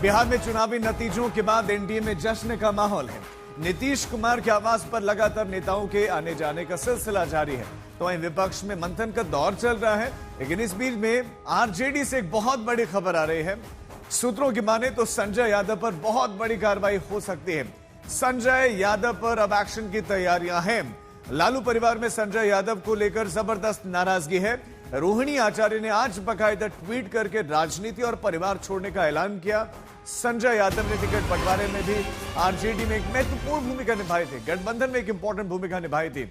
बिहार में चुनावी नतीजों के बाद एनडीए में जश्न का माहौल है। नीतीश कुमार के आवास पर लगातार नेताओं के आने जाने का सिलसिला जारी है। तो वहीं विपक्ष में मंथन का दौर चल रहा है, लेकिन इस बीच में आरजेडी से एक बहुत बड़ी खबर आ रही है। सूत्रों की माने तो संजय यादव पर बहुत बड़ी कार्रवाई हो सकती है। संजय यादव पर अब एक्शन की तैयारियां हैं। लालू परिवार में संजय यादव को लेकर जबरदस्त नाराजगी है। रोहिणी आचार्य ने आज बाकायदा ट्वीट करके राजनीति और परिवार छोड़ने का ऐलान किया। संजय यादव ने टिकट बंटवारे में भी आरजेडी में एक महत्वपूर्ण भूमिका निभाई थी, गठबंधन में एक इंपॉर्टेंट भूमिका निभाई थी।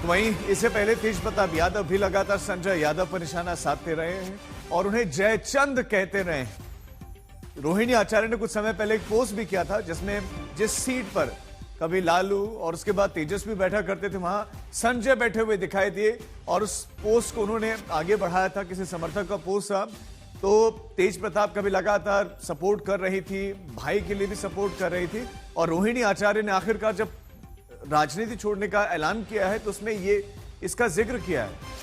वहीं इससे पहले तेज प्रताप यादव भी लगातार संजय यादव पर निशाना साधते रहे हैं और उन्हें जयचंद कहते रहे हैं। रोहिणी आचार्य ने कुछ समय पहले एक पोस्ट भी किया था, जिसमें जिस सीट पर कभी लालू और उसके बाद तेजस्वी बैठा करते थे, वहां संजय बैठे हुए दिखाई दिए और उस पोस्ट को उन्होंने आगे बढ़ाया था। किसी समर्थक का पोस्ट था, तो तेज प्रताप का भी लगातार सपोर्ट कर रही थी, भाई के लिए भी सपोर्ट कर रही थी। और रोहिणी आचार्य ने आखिरकार जब राजनीति छोड़ने का ऐलान किया है तो उसमें ये इसका जिक्र किया है।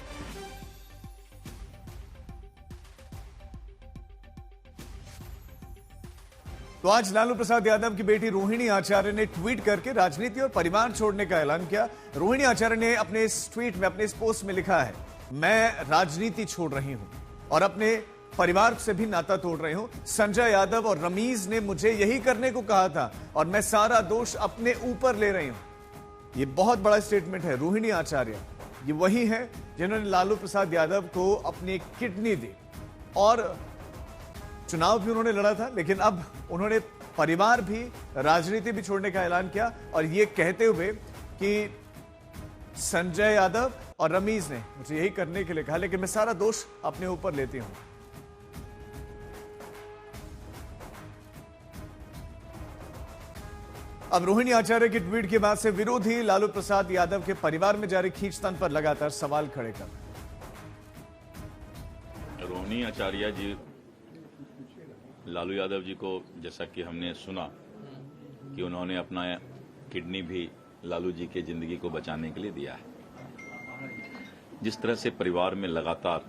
तो आज लालू प्रसाद यादव की बेटी रोहिणी आचार्य ने ट्वीट करके राजनीति और परिवार छोड़ने का ऐलान किया। रोहिणी आचार्य ने अपने इस ट्वीट में, अपने इस पोस्ट में लिखा है, मैं राजनीति छोड़ रही हूं और अपने परिवार से भी नाता तोड़ रही हूं। संजय यादव और रमीज ने मुझे यही करने को कहा था और मैं सारा दोष अपने ऊपर ले रही हूं। ये बहुत बड़ा स्टेटमेंट है। रोहिणी आचार्य ये वही है जिन्होंने लालू प्रसाद यादव को अपनी किडनी दी और चुनाव भी उन्होंने लड़ा था, लेकिन अब उन्होंने परिवार भी, राजनीति भी छोड़ने का ऐलान किया और ये कहते हुए कि संजय यादव और रमीज ने मुझे यही करने के लिए कहा, लेकिन मैं सारा दोष अपने ऊपर लेती हूं। अब रोहिणी आचार्य के ट्वीट के बाद से विरोधी लालू प्रसाद यादव के परिवार में जारी खींचतान पर लगातार सवाल खड़े कर रहे हैं। रोहिणी आचार्य जी लालू यादव जी को, जैसा कि हमने सुना कि उन्होंने अपना किडनी भी लालू जी के जिंदगी को बचाने के लिए दिया है। जिस तरह से परिवार में लगातार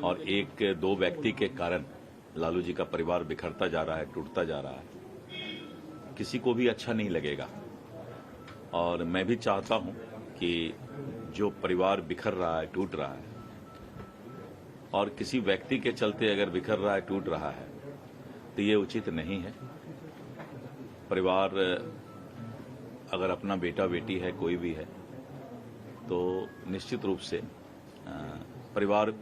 और एक दो व्यक्ति के कारण लालू जी का परिवार बिखरता जा रहा है, टूटता जा रहा है, किसी को भी अच्छा नहीं लगेगा। और मैं भी चाहता हूं कि जो परिवार बिखर रहा है, टूट रहा है, और किसी व्यक्ति के चलते अगर बिखर रहा है, टूट रहा है, तो ये उचित नहीं है। परिवार अगर अपना बेटा बेटी है, कोई भी है, तो निश्चित रूप से परिवार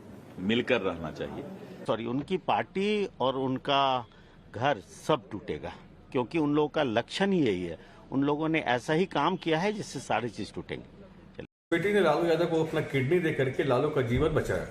मिलकर रहना चाहिए। उनकी पार्टी और उनका घर सब टूटेगा, क्योंकि उन लोगों का लक्षण ही यही है। उन लोगों ने ऐसा ही काम किया है जिससे सारी चीज टूटेंगे। बेटी ने लालू यादव को अपना किडनी दे करके लालू का जीवन बचाया।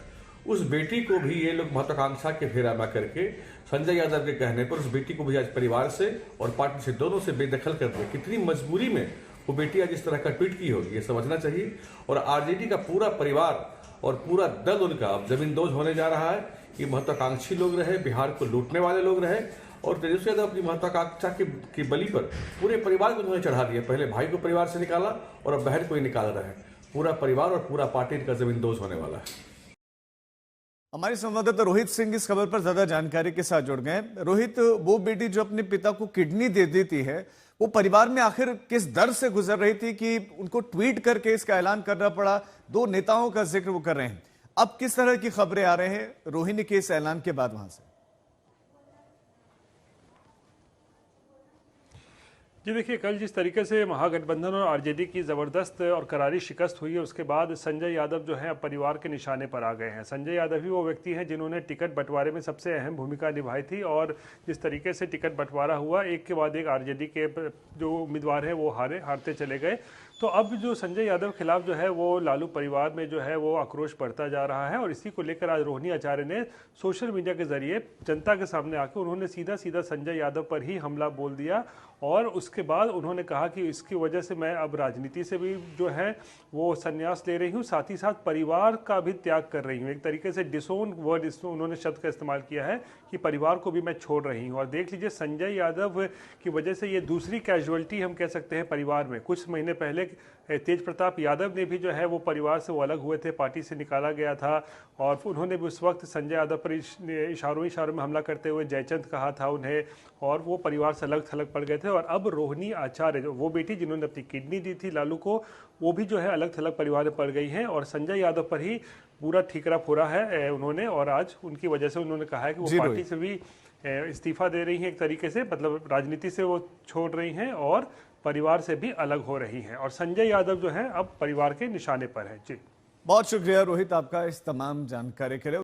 उस बेटी को भी ये लोग महत्वाकांक्षा के फेरा में करके संजय यादव के कहने पर उस बेटी को भी आज परिवार से और पार्टी से, दोनों से बेदखल कर दिया। कितनी मजबूरी में वो बेटी आज इस तरह का ट्वीट की होगी, ये समझना चाहिए। और आरजेडी का पूरा परिवार और पूरा दल उनका अब जमींदोज होने जा रहा है। ये महत्वाकांक्षी लोग रहे, बिहार को लूटने वाले लोग रहे, और तेजस्वी यादव अपनी महत्वाकांक्षा की बलि पर पूरे परिवार को उन्होंने चढ़ा दिया। पहले भाई को परिवार से निकाला और अब बहन को ही निकाल रहे हैं। पूरा परिवार और पूरा पार्टी का जमींदोज होने वाला है। हमारे संवाददाता रोहित सिंह इस खबर पर ज्यादा जानकारी के साथ जुड़ गए। रोहित, वो बेटी जो अपने पिता को किडनी दे देती है, वो परिवार में आखिर किस दर्द से गुजर रही थी कि उनको ट्वीट करके इसका ऐलान करना पड़ा? दो नेताओं का जिक्र वो कर रहे हैं। अब किस तरह की खबरें आ रहे हैं रोहिणी के इस ऐलान के बाद वहां से? जी देखिए, कल जिस तरीके से महागठबंधन और आरजेडी की ज़बरदस्त और करारी शिकस्त हुई है, उसके बाद संजय यादव जो है परिवार के निशाने पर आ गए हैं। संजय यादव ही वो व्यक्ति हैं जिन्होंने टिकट बंटवारे में सबसे अहम भूमिका निभाई थी और जिस तरीके से टिकट बंटवारा हुआ, एक के बाद एक आरजेडी के जो उम्मीदवार हैं वो हारते चले गए। तो अब जो संजय यादव खिलाफ जो है वो लालू परिवार में जो है वो आक्रोश बढ़ता जा रहा है और इसी को लेकर आज रोहिणी आचार्य ने सोशल मीडिया के जरिए जनता के सामने आकर उन्होंने सीधा सीधा संजय यादव पर ही हमला बोल दिया और उसके बाद उन्होंने कहा कि इसकी वजह से मैं अब राजनीति से भी जो है वो संन्यास ले रही हूँ, साथ ही साथ परिवार का भी त्याग कर रही हूँ। एक तरीके से डिसोन वर्ड उन्होंने शब्द का इस्तेमाल किया है कि परिवार को भी मैं छोड़ रही हूँ। और देख लीजिए, संजय यादव की वजह से ये दूसरी कैजुअलिटी हम कह सकते हैं परिवार में। कुछ महीने पहले तेज प्रताप यादव ने भी जो है वो परिवार से वो अलग हुए थे, पार्टी से निकाला गया था और उन्होंने भी उस वक्त संजय यादव पर इशारों में हमला करते हुए जयचंद कहा था उन्हें, और वो परिवार से अलग थलग पड़ गए थे। और अब रोहिणी आचार्य, जो वो बेटी जिन्होंने अपनी किडनी दी थी लालू को, वो भी जो है अलग थलग परिवार में पड़ गई हैं और संजय यादव पर ही पूरा ठीकरा फोड़ा है उन्होंने। और आज उनकी वजह से उन्होंने कहा है कि वो पार्टी से भी इस्तीफा दे रही हैं, एक तरीके से मतलब राजनीति से वो छोड़ रही हैं और परिवार से भी अलग हो रही हैं। और संजय यादव जो है अब परिवार के निशाने पर है। जी बहुत शुक्रिया रोहित आपका इस तमाम जानकारी के लिए।